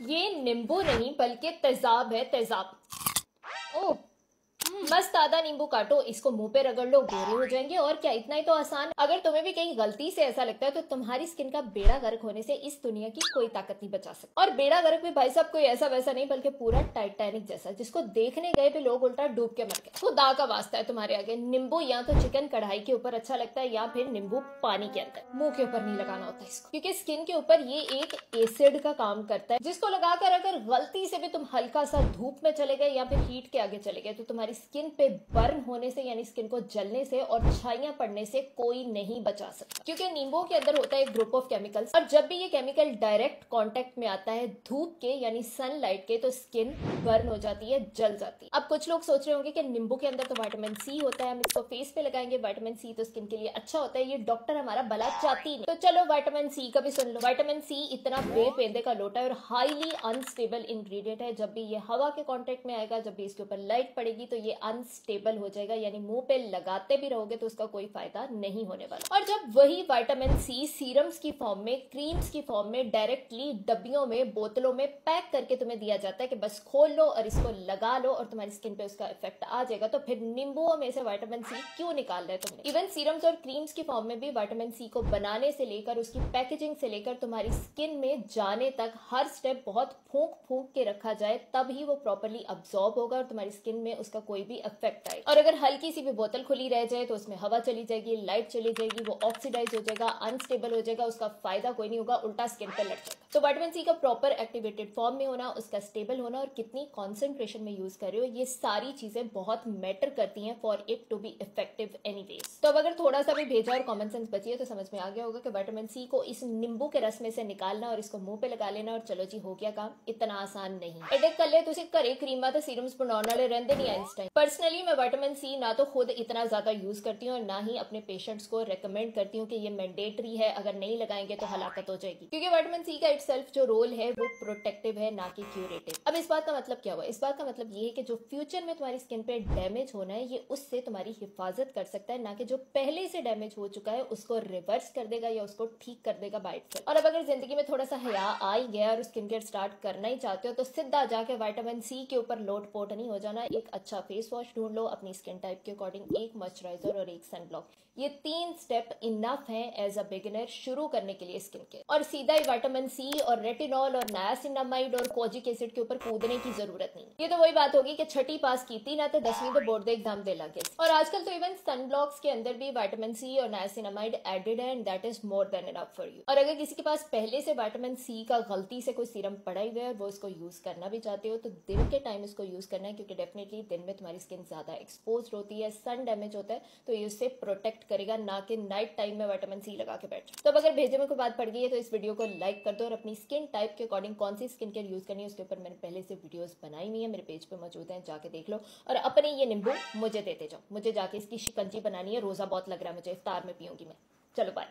ये नींबू नहीं बल्कि तेजाब है, तेजाब। ओह, मस्त आधा नींबू काटो, इसको मुंह पे रगड़ लो, गोरे हो जाएंगे। और क्या, इतना ही तो आसान। अगर तुम्हें भी कहीं गलती से ऐसा लगता है तो तुम्हारी स्किन का बेड़ा गर्क होने से इस दुनिया की कोई ताकत नहीं बचा सकती। और बेड़ा गर्क भी भाई साहब कोई ऐसा वैसा नहीं, बल्कि पूरा टाइटैनिक जैसा, जिसको देखने गए भी लोग उल्टा डूब के मर गए। खुदा का वास्ता है तुम्हारे आगे, नींबू या तो चिकन कढ़ाई के ऊपर अच्छा लगता है, या फिर नींबू पानी के अंदर। मुंह के ऊपर नहीं लगाना होता इसको, क्योंकि स्किन के ऊपर ये एक एसिड का काम करता है, जिसको लगाकर अगर गलती से भी तुम हल्का सा धूप में चले गए या फिर हीट के आगे चले गए तो तुम्हारी स्किन पे बर्न होने से, यानी स्किन को जलने से और छाइयां पड़ने से कोई नहीं बचा सकता। क्योंकि नींबू के अंदर होता है एक ग्रुप ऑफ केमिकल्स, और जब भी ये केमिकल डायरेक्ट कांटेक्ट में आता है धूप के यानी सनलाइट के, तो स्किन बर्न हो जाती है, जल जाती है। अब कुछ लोग सोच रहे होंगे कि नींबू के अंदर तो विटामिन सी होता है, हम इसको फेस पे लगाएंगे, विटामिन सी तो स्किन के लिए अच्छा होता है, ये डॉक्टर हमारा भला चाहती नहीं। तो चलो विटामिन सी का भी सुन लो। विटामिन सी इतना बेपेंदे का लोटा है और हाईली अनस्टेबल इंग्रेडिएंट है। जब भी ये हवा के कांटेक्ट में आएगा, जब भी इसके ऊपर लाइट पड़ेगी, तो ये अनस्टेबल हो जाएगा, यानी मुंह पे लगाते भी रहोगे तो उसका कोई फायदा नहीं होने वाला। और जब वही विटामिन सी सीरम्स की फॉर्म में, क्रीम्स की फॉर्म में, डायरेक्टली डब्बियों में, बोतलों में पैक करके तुम्हें दिया जाता है कि बस खोल लो और इसको लगा लो और तुम्हारी स्किन पे उसका इफेक्ट आ जाएगा, तो फिर नींबुओं में से विटामिन सी क्यों निकाल रहे तुमने? इवन सीरम्स और क्रीम्स की फॉर्म में भी विटामिन सी को बनाने से लेकर, उसकी पैकेजिंग से लेकर तुम्हारी स्किन में जाने तक हर स्टेप बहुत फूंक फूंक के रखा जाए, तब ही वो प्रॉपर्ली अब्सॉर्ब होगा और तुम्हारी स्किन में उसका कोई भी इफेक्ट आएगा। और अगर हल्की सी भी बोतल खुली रह जाए तो उसमें हवा चली जाएगी, लाइट चली जाएगी, वो ऑक्सीडाइज हो जाएगा, अनस्टेबल हो जाएगा, उसका फायदा कोई नहीं होगा, उल्टा स्किन पर लग जाएगा। तो विटामिन सी का प्रॉपर एक्टिवेटेड फॉर्म में होना, उसका स्टेबल होना और कितनी कॉन्सेंट्रेशन में यूज कर रहे हो, ये सारी चीजें बहुत मैटर करती हैं for it to be effective anyways. तो अब अगर थोड़ा सा भी भेजा और कॉमन सेंस बची है तो समझ में आ गया होगा कि विटामिन सी को इस नींबू के रस में से निकालना और इसको मुंह पे लगा लेना और चलो जी हो गया काम, इतना आसान नहीं। एडेक कर ले तुझे घरे क्रीमा तो सीरम्स बनाने वाले रहंदे नहीं आइंस्टाइन। पर्सनली मैं विटामिन सी ना तो खुद इतना ज्यादा यूज करती हूँ और ना ही अपने पेशेंट्स को रेकमेंड करती हूँ कि ये मैंडेटरी है, अगर नहीं लगाएंगे तो हलाकत हो जाएगी। क्योंकि विटामिन सी का इटसेल्फ जो रोल है वो प्रोटेक्टिव है, ना कि क्यूरेटिव। अब इस बात का मतलब क्या हुआ? इस बात का मतलब ये है कि जो फ्यूचर में तुम्हारी स्किन पे डैमेज होना है, ये उससे तुम्हारी हिफाजत कर सकता है, ना कि जो पहले से डैमेज हो चुका है उसको रिवर्स कर देगा या उसको ठीक कर देगा बाय इटसेल्फ। और अब अगर जिंदगी में थोड़ा सा हया आ ही गया और स्किन केयर स्टार्ट करना ही चाहते हो तो सीधा जाके विटामिन सी के ऊपर लोट पोट नहीं हो जाना। एक अच्छा फेस वॉश ढूंढ लो अपनी स्किन टाइप के अकॉर्डिंग, एक मॉइस्चराइजर और एक सनब्लॉक। ये 3 स्टेप इनफ है एज अ बिगिनर शुरू करने के लिए स्किन केयर। और सीधा ही विटामिन सी और रेटिनॉल और नायासिनामाइड और कोजिक एसिड के ऊपर कूदने की जरूरत नहीं। ये तो वही बात होगी कि छठी पास की थी ना तो 10वीं तो बोर्ड एग्जाम दे लगे। और आजकल तो इवन सनब्लॉक्स के अंदर भी विटामिन सी और नायासिनामाइड एडेड है, and that is more than enough for you. और अगर किसी के पास पहले से विटामिन सी का गलती से कोई सीरम पड़ा ही हुआ है और वो इसको यूज करना भी चाहते हो तो दिन के टाइम इसको यूज करना है, क्योंकि डेफिनेटली दिन में तुम्हारी स्किन ज्यादा एक्सपोज होती है, सन डैमेज होता है, तो ये उससे प्रोटेक्ट करेगा, ना कि नाइट टाइम में विटामिन सी लगा के बैठ। तो अब अगर भेजे में कोई बात पड़ गई है तो इस वीडियो को लाइक कर दो और अपनी स्किन टाइप के अकॉर्डिंग कौन सी स्किन केयर यूज करनी है उसके ऊपर मैंने पहले से वीडियोस बनाई हुई है, मेरे पेज पे मौजूद है, जाके देख लो। और अपने ये नींबू मुझे देते जाओ, मुझे जाके इसकी शिकंजी बनानी है, रोजा बहुत लग रहा है मुझे, इफ्तार में पीऊंगी मैं। चलो बाय।